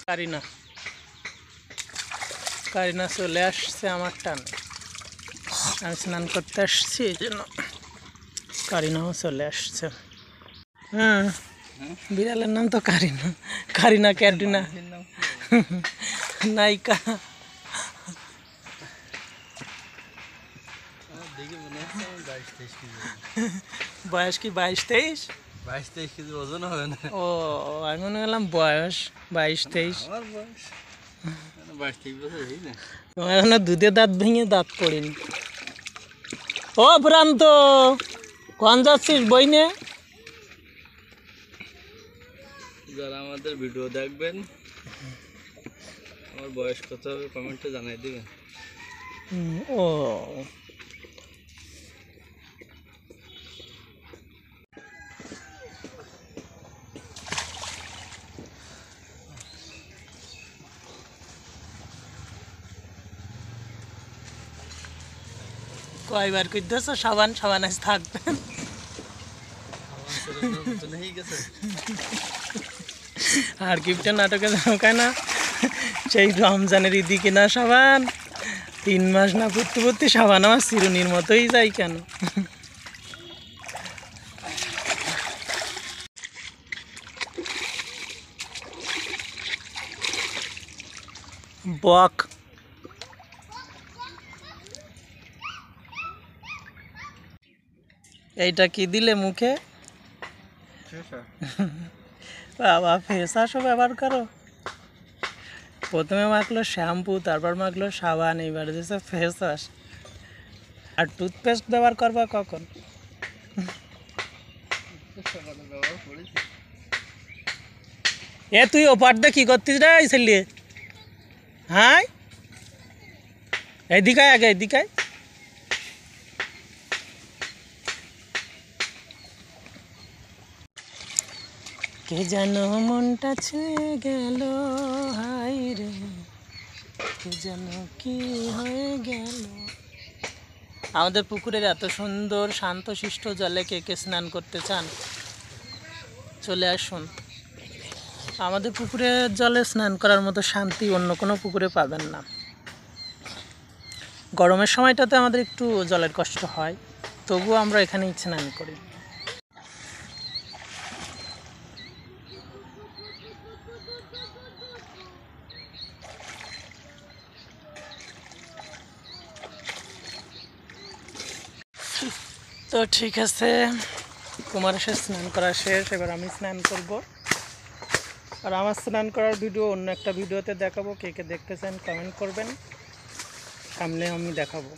কারিনা চলে আসছে আমার টানে। আমি স্নান করতে আসছি, এই জন্য কারিনাও চলে আসছে। বিড়ালের নাম তো কারিনা। কারিনা ক্যাটরিনা নায়িকা। বয়স কি 22-23? 22-23 কেজি ওজন হবে না। ও আমি মনে করলাম বয়স 22-23। আমার বয়স 22-23 বছর হই না। তোমার এখনো দুধে দাঁত ভেঙে দাঁত পড়েনি। ও ভ্রান্ত, কোন যাচ্ছিস বই নে? যারা আমাদের ভিডিও দেখবেন, আমার বয়স কত হবে কমেন্টে জানাই দিবেন। ও কয়বার কইতেছ সাবান সাবান আজ থাকবেন। আর গিফটের নাটকে ঢোকায় না, সেই রমজানের ঈদি কিনা সাবান 3 মাস না পড়তে পড়তে সাবান আমার চিরুনির মতোই যাই কেন। বক এইটা কি দিলে মুখে? বাবা ফেস ওয়াশও ব্যবহার করো? প্রথমে মাখলো শ্যাম্পু, তারপর মাখলো সাবান, এইবার দিচ্ছে ফেস ওয়াশ। আর টুথপেস্ট ব্যবহার করবা কখন? এ তুই ওপার দিয়ে কি করতিস রে এই ছেলে? হ্যাঁ এইদিকে আগে, এইদিকে। কে যেন মনটা ছুঁয়ে গেল, হাই রে কে যেন কি হয়ে গেল। আমাদের পুকুরের এত সুন্দর শান্তশিষ্ট জলে কে কে স্নান করতে চান চলে আসুন। আমাদের পুকুরের জলে স্নান করার মতো শান্তি অন্য কোনো পুকুরে পাবেন না। গরমের সময়টাতে আমাদের একটু জলের কষ্ট হয়, তবুও আমরা এখানেই স্নান করি। তো ঠিক আছে, তোমার এসে স্নান করা শেষ, এবার আমি স্নান করব। আর আমার স্নান করার ভিডিও অন্য একটা ভিডিওতে দেখাবো। কে কে দেখতে চান কমেন্ট করবেন, সামনে আমি দেখাবো।